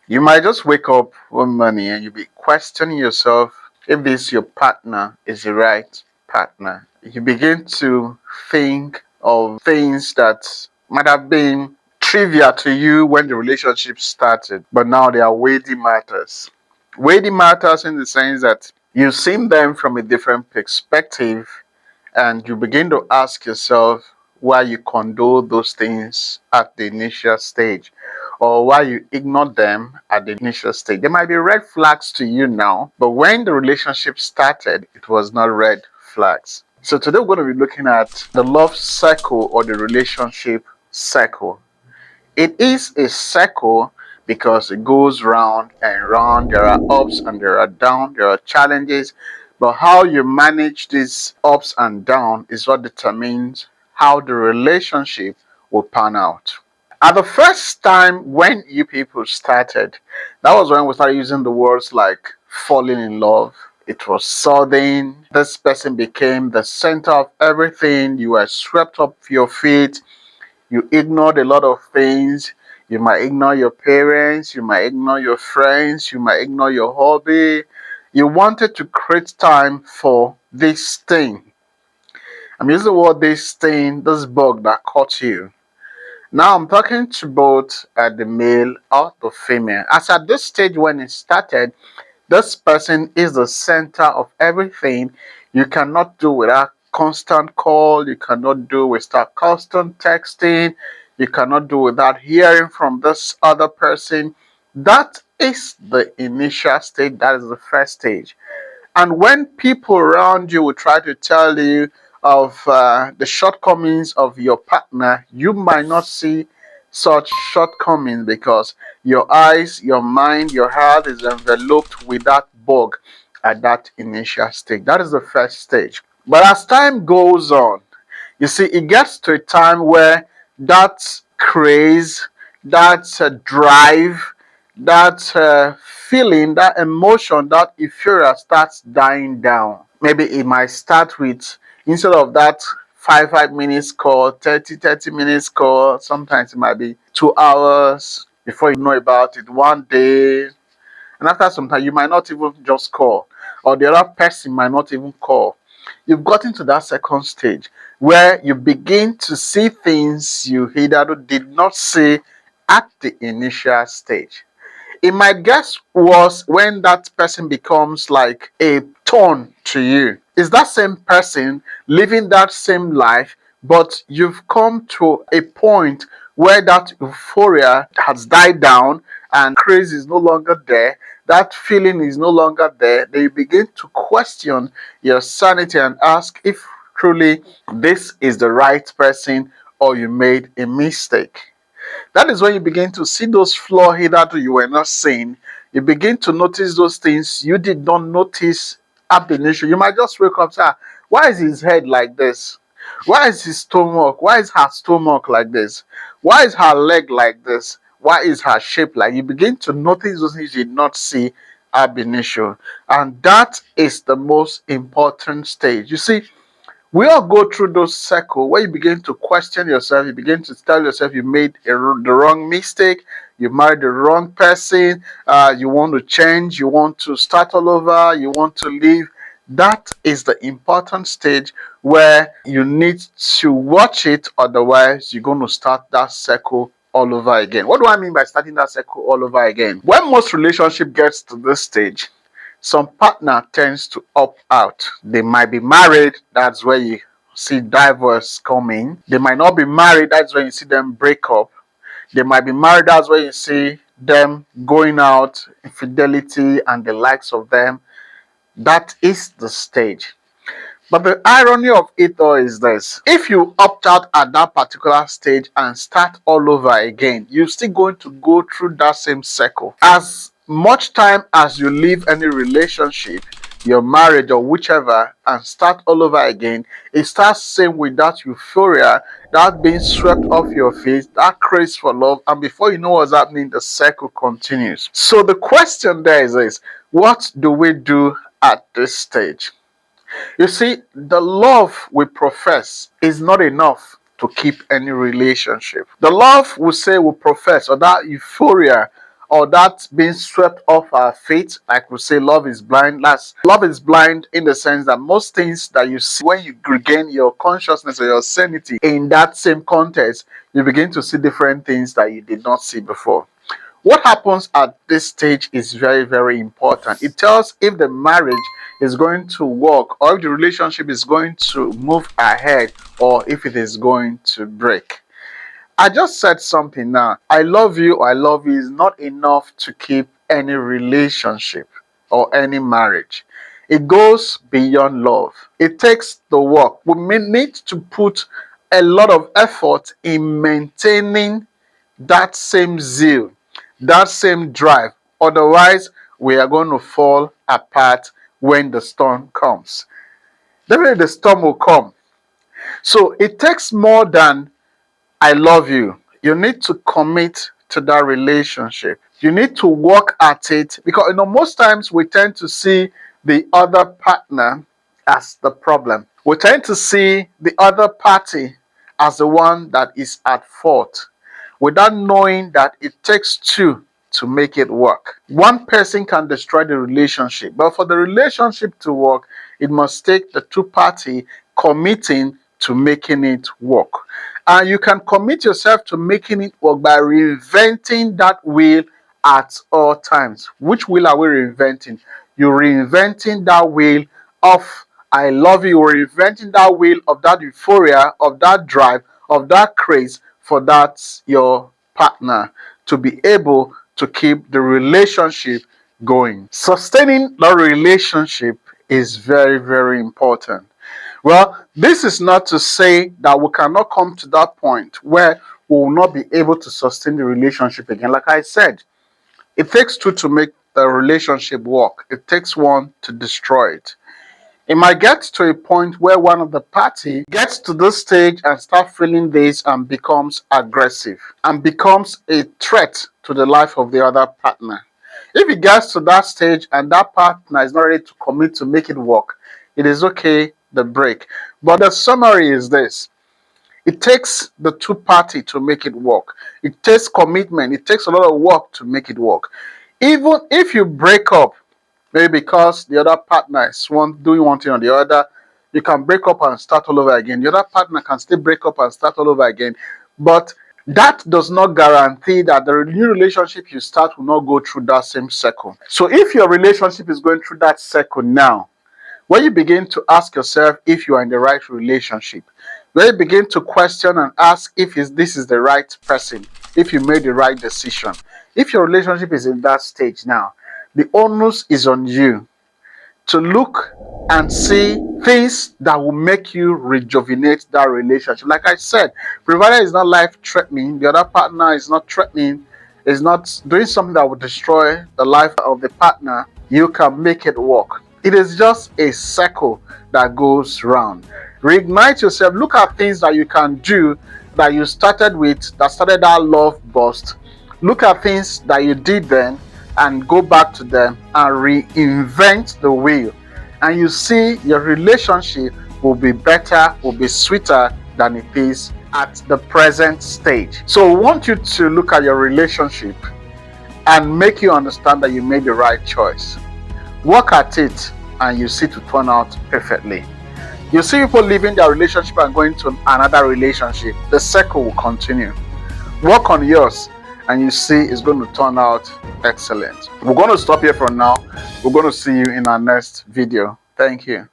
You might just wake up one morning and you'll be questioning yourself if this your partner is the right partner. You begin to think of things that might have been trivial to you when the relationship started, but now they are weighty matters. Weighty matters in the sense that you see them from a different perspective and you begin to ask yourself why you condone those things at the initial stage or why you ignore them at the initial stage. There might be red flags to you now, but when the relationship started, it was not red flags. So today we're going to be looking at the love cycle or the relationship cycle. It is a cycle because it goes round and round. There are ups and there are downs, there are challenges, but how you manage these ups and downs is what determines how the relationship will pan out. At the first time when you people started, that was when we started using the words like falling in love. It was sudden. This person became the center of everything. You were swept up your feet. You ignored a lot of things. You might ignore your parents, you might ignore your friends, you might ignore your hobby. You wanted to create time for this thing. I'm using the word this thing, this bug that caught you. Now I'm talking to both the male or the female. As at this stage when it started, this person is the center of everything. You cannot do without constant call. You cannot do without constant texting. You cannot do without hearing from this other person. That is the initial stage. That is the first stage. And when people around you will try to tell you of the shortcomings of your partner, you might not see such shortcomings because your eyes, your mind, your heart is enveloped with that bug at that initial stage. That is the first stage. But as time goes on, you see, it gets to a time where that craze, that drive, that feeling, that emotion, that euphoria starts dying down. Maybe it might start with, instead of that 5 minutes call, 30 minutes call, sometimes it might be 2 hours before you know about it, one day. And after some time, you might not even just call, or the other person might not even call. You've gotten to that second stage where you begin to see things you hitherto did not see at the initial stage. It might get worse when that person becomes like a thorn to you. It's that same person living that same life, but you've come to a point where that euphoria has died down and craze is no longer there. That feeling is no longer there. Then you begin to question your sanity and ask if truly this is the right person or you made a mistake. That is when you begin to see those flaws hitherto you were not seeing. You begin to notice those things you did not notice ab initio. You might just wake up and say, "Ah, why is his head like this? Why is his stomach? Why is her stomach like this? Why is her leg like this? Why is her shape like?" You begin to notice those things you did not see ab initio. And that is the most important stage. You see, we all go through those cycles where you begin to question yourself, you begin to tell yourself you made the wrong mistake, you married the wrong person, you want to change, you want to start all over, you want to leave. That is the important stage where you need to watch it, otherwise you're going to start that cycle all over again. What do I mean by starting that cycle all over again? When most relationship gets to this stage, some partner tends to opt out. They might be married, that's where you see divorce coming. They might not be married, that's when you see them break up. They might be married, that's where you see them going out, infidelity and the likes of them. That is the stage. But the irony of it all is this: if you opt out at that particular stage and start all over again, you're still going to go through that same cycle. As much time as you leave any relationship, your marriage or whichever, and start all over again, it starts same with that euphoria, that being swept off your face, that craze for love, and before you know what's happening, the cycle continues. So the question there is this: what do we do at this stage? You see, the love we profess is not enough to keep any relationship. The love we say we profess, or that euphoria or that being swept off our feet. Like we say, love is blind. Love is blind in the sense that most things that you see when you regain your consciousness or your sanity in that same context, you begin to see different things that you did not see before. What happens at this stage is very, very important. It tells if the marriage is going to work or if the relationship is going to move ahead or if it is going to break. I just said something now. I love you or I love you is not enough to keep any relationship or any marriage. It goes beyond love. It takes the work. We may need to put a lot of effort in maintaining that same zeal, that same drive. Otherwise, we are going to fall apart when the storm comes. Definitely, the storm will come. So it takes more than I love you. You need to commit to that relationship. You need to work at it because most times we tend to see the other partner as the problem. We tend to see the other party as the one that is at fault without knowing that it takes two to make it work. One person can destroy the relationship, but for the relationship to work, it must take the two party committing to making it work. And you can commit yourself to making it work by reinventing that wheel at all times. Which wheel are we reinventing? You're reinventing that wheel of I love you. You're reinventing that wheel of that euphoria, of that drive, of that craze for that your partner to be able to keep the relationship going. Sustaining the relationship is very, very important. Well, this is not to say that we cannot come to that point where we will not be able to sustain the relationship again. Like I said, it takes two to make the relationship work. It takes one to destroy it. It might get to a point where one of the party gets to this stage and start feeling this and becomes aggressive and becomes a threat to the life of the other partner. If it gets to that stage and that partner is not ready to commit to make it work, it is okay, the break. But the summary is this. It takes the two party to make it work. It takes commitment. It takes a lot of work to make it work. Even if you break up, maybe because the other partner is doing one thing or the other, you can break up and start all over again. The other partner can still break up and start all over again. But that does not guarantee that the new relationship you start will not go through that same cycle. So if your relationship is going through that cycle now, when you begin to ask yourself if you are in the right relationship, when you begin to question and ask if this is the right person, if you made the right decision, if your relationship is in that stage now, the onus is on you to look and see things that will make you rejuvenate that relationship. Like I said, provided it's not life-threatening, the other partner is not threatening, is not doing something that will destroy the life of the partner, you can make it work. It is just a cycle that goes round. Reignite yourself. Look at things that you can do that you started with, that started that love burst. Look at things that you did then and go back to them and reinvent the wheel. And you see your relationship will be better, will be sweeter than it is at the present stage. So I want you to look at your relationship and make you understand that you made the right choice. Work at it and you see to turn out perfectly. You see people leaving their relationship and going to another relationship. The cycle will continue. Work on yours and you see it's going to turn out excellent. We're going to stop here for now. We're going to see you in our next video. Thank you.